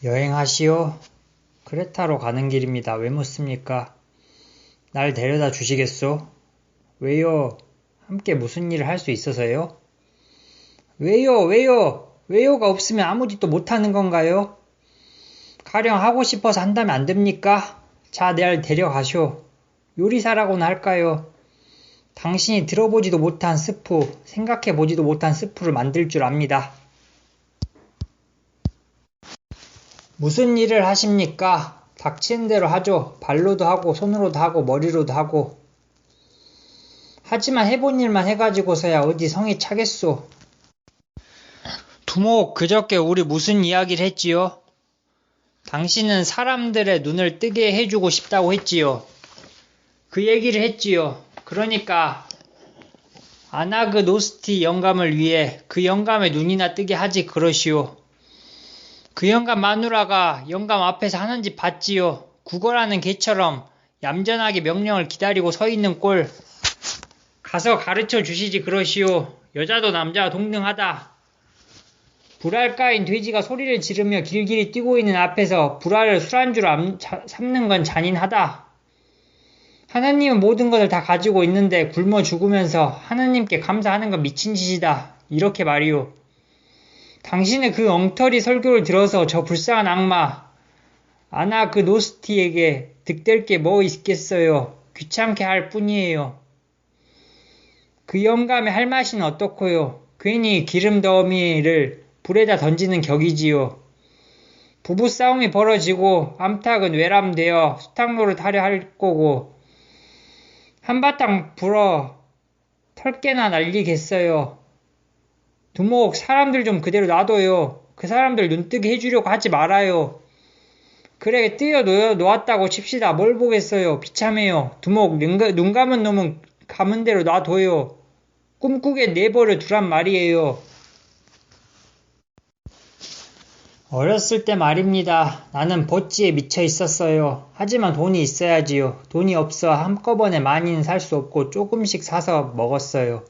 여행하시오? 크레타로 가는 길입니다. 왜 묻습니까? 날 데려다 주시겠소? 왜요? 함께 무슨 일을 할 수 있어서요? 왜요? 왜요? 왜요가 없으면 아무 짓도 못하는 건가요? 가령 하고 싶어서 한다면 안 됩니까? 자, 날 데려가쇼. 요리사라고나 할까요? 당신이 들어보지도 못한 스프, 생각해보지도 못한 스프를 만들 줄 압니다. 무슨 일을 하십니까? 닥치는 대로 하죠. 발로도 하고 손으로도 하고 머리로도 하고. 하지만 해본 일만 해가지고서야 어디 성이 차겠소. 두목, 그저께 우리 무슨 이야기를 했지요? 당신은 사람들의 눈을 뜨게 해주고 싶다고 했지요. 그 얘기를 했지요. 그러니까 아나그노스티 영감을 위해 그 영감의 눈이나 뜨게 하지 그러시오. 그 영감 마누라가 영감 앞에서 하는 짓 봤지요. 국어라는 개처럼 얌전하게 명령을 기다리고 서 있는 꼴. 가서 가르쳐 주시지 그러시오. 여자도 남자와 동등하다. 불알까인 돼지가 소리를 지르며 길길이 뛰고 있는 앞에서 불알을 술안주로 삼는 건 잔인하다. 하나님은 모든 것을 다 가지고 있는데 굶어 죽으면서 하나님께 감사하는 건 미친 짓이다. 이렇게 말이오. 당신의 그 엉터리 설교를 들어서 저 불쌍한 악마 아나그노스티에게 득될 게 뭐 있겠어요. 귀찮게 할 뿐이에요. 그 영감의 할 맛은 어떻고요. 괜히 기름 더미를 불에다 던지는 격이지요. 부부싸움이 벌어지고 암탉은 외람되어 수탉노를 타려 할 거고 한바탕 불어 털깨나 날리겠어요. 두목, 사람들 좀 그대로 놔둬요. 그 사람들 눈뜨게 해주려고 하지 말아요. 그래, 띄어 놓았다고 칩시다. 뭘 보겠어요. 비참해요. 두목, 눈 감은 놈은 감은 대로 놔둬요. 꿈꾸게 내버려 두란 말이에요. 어렸을 때 말입니다. 나는 버찌에 미쳐 있었어요. 하지만 돈이 있어야지요. 돈이 없어 한꺼번에 많이는 살 수 없고 조금씩 사서 먹었어요.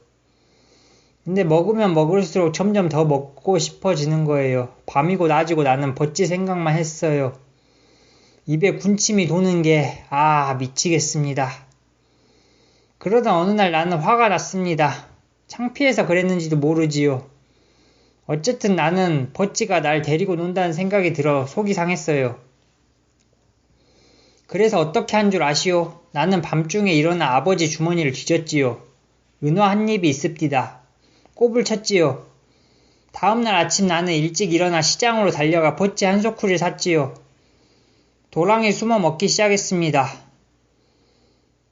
근데 먹으면 먹을수록 점점 더 먹고 싶어지는 거예요. 밤이고 낮이고 나는 버찌 생각만 했어요. 입에 군침이 도는 게 미치겠습니다. 그러던 어느 날 나는 화가 났습니다. 창피해서 그랬는지도 모르지요. 어쨌든 나는 버찌가 날 데리고 논다는 생각이 들어 속이 상했어요. 그래서 어떻게 한 줄 아시오? 나는 밤중에 일어나 아버지 주머니를 뒤졌지요. 은화 한 입이 있습디다. 꼽을 쳤지요. 다음날 아침 나는 일찍 일어나 시장으로 달려가 버찌 한 소쿠리를 샀지요. 도랑에 숨어 먹기 시작했습니다.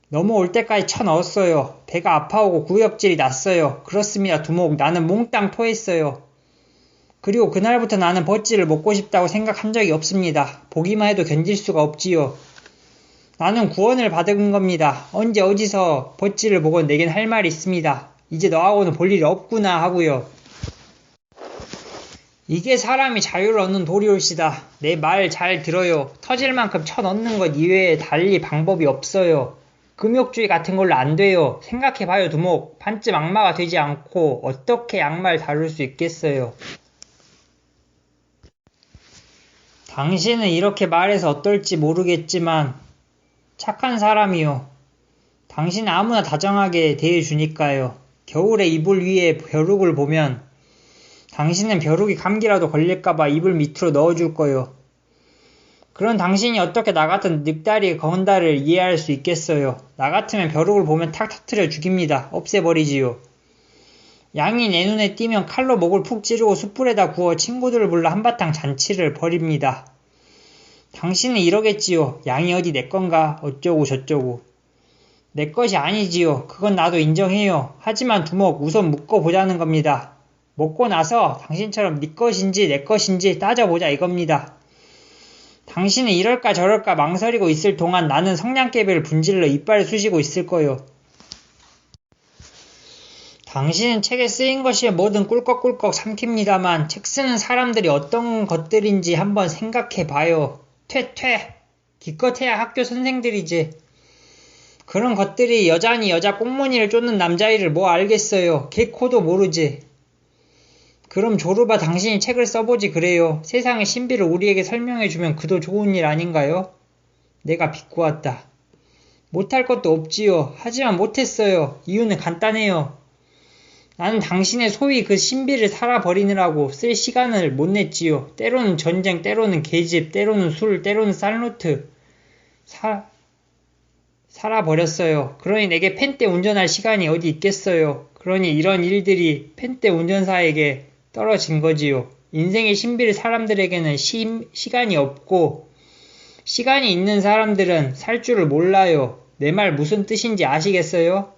넘어올 때까지 쳐넣었어요. 배가 아파오고 구역질이 났어요. 그렇습니다, 두목. 나는 몽땅 토했어요. 그리고 그날부터 나는 버찌를 먹고 싶다고 생각한 적이 없습니다. 보기만 해도 견딜 수가 없지요. 나는 구원을 받은 겁니다. 언제 어디서 버찌를 보건 내겐 할 말이 있습니다. 이제 너하고는 볼 일이 없구나 하고요. 이게 사람이 자유를 얻는 도리올시다. 내 말 잘 들어요. 터질 만큼 쳐넣는 것 이외에 달리 방법이 없어요. 금욕주의 같은 걸로 안 돼요. 생각해봐요, 두목. 반쯤 악마가 되지 않고 어떻게 악마를 다룰 수 있겠어요. 당신은 이렇게 말해서 어떨지 모르겠지만 착한 사람이요. 당신은 아무나 다정하게 대해주니까요. 겨울에 이불 위에 벼룩을 보면 당신은 벼룩이 감기라도 걸릴까봐 이불 밑으로 넣어줄 거요. 그런 당신이 어떻게 나 같은 늑다리 건달을 이해할 수 있겠어요. 나 같으면 벼룩을 보면 탁 터트려 죽입니다. 없애버리지요. 양이 내 눈에 띄면 칼로 목을 푹 찌르고 숯불에다 구워 친구들을 불러 한바탕 잔치를 벌입니다. 당신은 이러겠지요. 양이 어디 내 건가 어쩌고 저쩌고. 내 것이 아니지요. 그건 나도 인정해요. 하지만 두목, 우선 묶어보자는 겁니다. 먹고 나서 당신처럼 네 것인지 내 것인지 따져보자 이겁니다. 당신은 이럴까 저럴까 망설이고 있을 동안 나는 성냥개비를 분질러 이빨을 쑤시고 있을 거요. 당신은 책에 쓰인 것이 뭐든 꿀꺽꿀꺽 삼킵니다만 책 쓰는 사람들이 어떤 것들인지 한번 생각해봐요. 퇴. 기껏해야 학교 선생들이지. 그런 것들이 여자니 여자 꽁무니를 쫓는 남자애를 뭐 알겠어요. 개코도 모르지. 그럼 조르바 당신이 책을 써보지 그래요. 세상의 신비를 우리에게 설명해주면 그도 좋은 일 아닌가요? 내가 비꼬았다. 못할 것도 없지요. 하지만 못했어요. 이유는 간단해요. 나는 당신의 소위 그 신비를 살아버리느라고 쓸 시간을 못 냈지요. 때로는 전쟁, 때로는 계집, 때로는 술, 때로는 쌀노트. 살아버렸어요. 그러니 내게 펜대 운전할 시간이 어디 있겠어요. 그러니 이런 일들이 펜대 운전사에게 떨어진 거지요. 인생의 신비를 사람들에게는 시간이 없고 시간이 있는 사람들은 살 줄을 몰라요. 내 말 무슨 뜻인지 아시겠어요?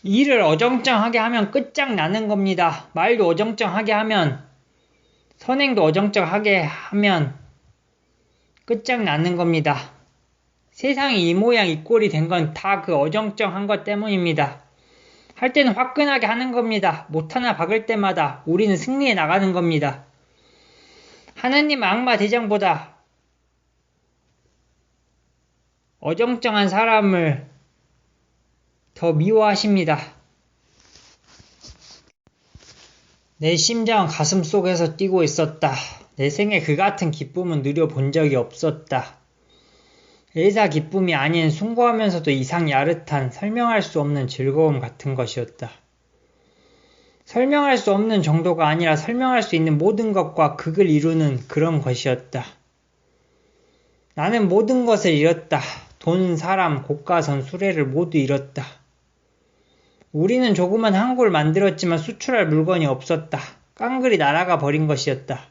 일을 어정쩡하게 하면 끝장나는 겁니다. 말도 어정쩡하게 하면, 선행도 어정쩡하게 하면 끝장나는 겁니다. 세상이 이 모양 이 꼴이 된 건 다 그 어정쩡한 것 때문입니다. 할 때는 화끈하게 하는 겁니다. 못 하나 박을 때마다 우리는 승리해 나가는 겁니다. 하느님은 악마 대장보다 어정쩡한 사람을 더 미워하십니다. 내 심장은 가슴 속에서 뛰고 있었다. 내 생에 그 같은 기쁨은 누려본 적이 없었다. 일사 기쁨이 아닌 숭고하면서도 이상 야릇한 설명할 수 없는 즐거움 같은 것이었다. 설명할 수 없는 정도가 아니라 설명할 수 있는 모든 것과 극을 이루는 그런 것이었다. 나는 모든 것을 잃었다. 돈, 사람, 고가선, 수레를 모두 잃었다. 우리는 조그만 항구를 만들었지만 수출할 물건이 없었다. 깡그리 날아가 버린 것이었다.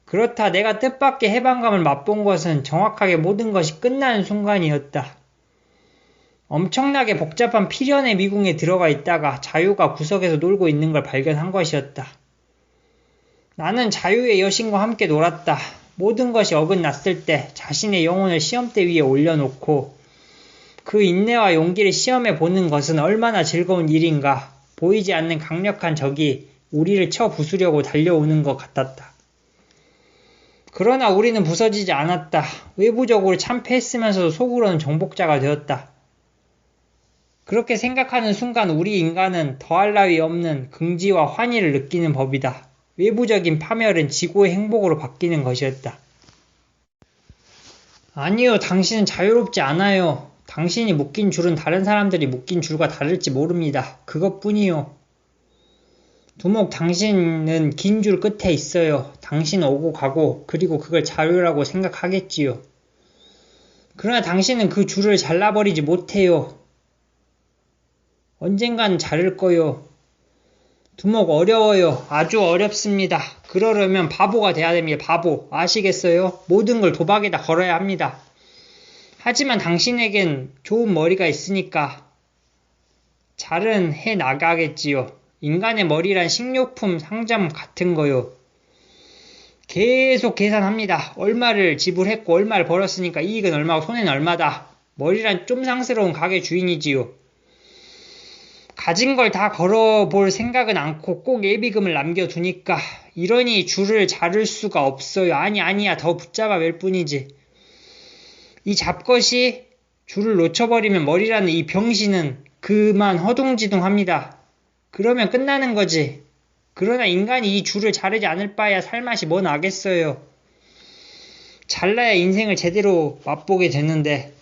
그렇다 내가 뜻밖의 해방감을 맛본 것은 정확하게 모든 것이 끝나는 순간이었다. 엄청나게 복잡한 필연의 미궁에 들어가 있다가 자유가 구석에서 놀고 있는 걸 발견한 것이었다. 나는 자유의 여신과 함께 놀았다. 모든 것이 어긋났을 때 자신의 영혼을 시험대 위에 올려놓고 그 인내와 용기를 시험해 보는 것은 얼마나 즐거운 일인가. 보이지 않는 강력한 적이 우리를 쳐 부수려고 달려오는 것 같았다. 그러나 우리는 부서지지 않았다. 외부적으로 참패했으면서도 속으로는 정복자가 되었다. 그렇게 생각하는 순간 우리 인간은 더할 나위 없는 긍지와 환희를 느끼는 법이다. 외부적인 파멸은 지구의 행복으로 바뀌는 것이었다. 아니요, 당신은 자유롭지 않아요. 당신이 묶인 줄은 다른 사람들이 묶인 줄과 다를지 모릅니다. 그것뿐이요. 두목, 당신은 긴 줄 끝에 있어요. 당신은 오고 가고 그리고 그걸 자유라고 생각하겠지요. 그러나 당신은 그 줄을 잘라버리지 못해요. 언젠간 자를 거요. 두목 어려워요. 아주 어렵습니다. 그러려면 바보가 돼야 됩니다. 바보. 아시겠어요? 모든 걸 도박에다 걸어야 합니다. 하지만 당신에겐 좋은 머리가 있으니까 잘은 해 나가겠지요. 인간의 머리란 식료품 상점 같은 거요. 계속 계산합니다. 얼마를 지불했고 얼마를 벌었으니까 이익은 얼마고 손해는 얼마다. 머리란 쫌상스러운 가게 주인이지요. 가진 걸 다 걸어볼 생각은 않고 꼭 예비금을 남겨두니까 이러니 줄을 자를 수가 없어요. 아니야 더 붙잡아 맬 뿐이지. 이 잡것이 줄을 놓쳐버리면 머리라는 이 병신은 그만 허둥지둥합니다. 그러면 끝나는 거지. 그러나 인간이 이 줄을 자르지 않을 바에야 살맛이 뭐 나겠어요. 잘라야 인생을 제대로 맛보게 되는데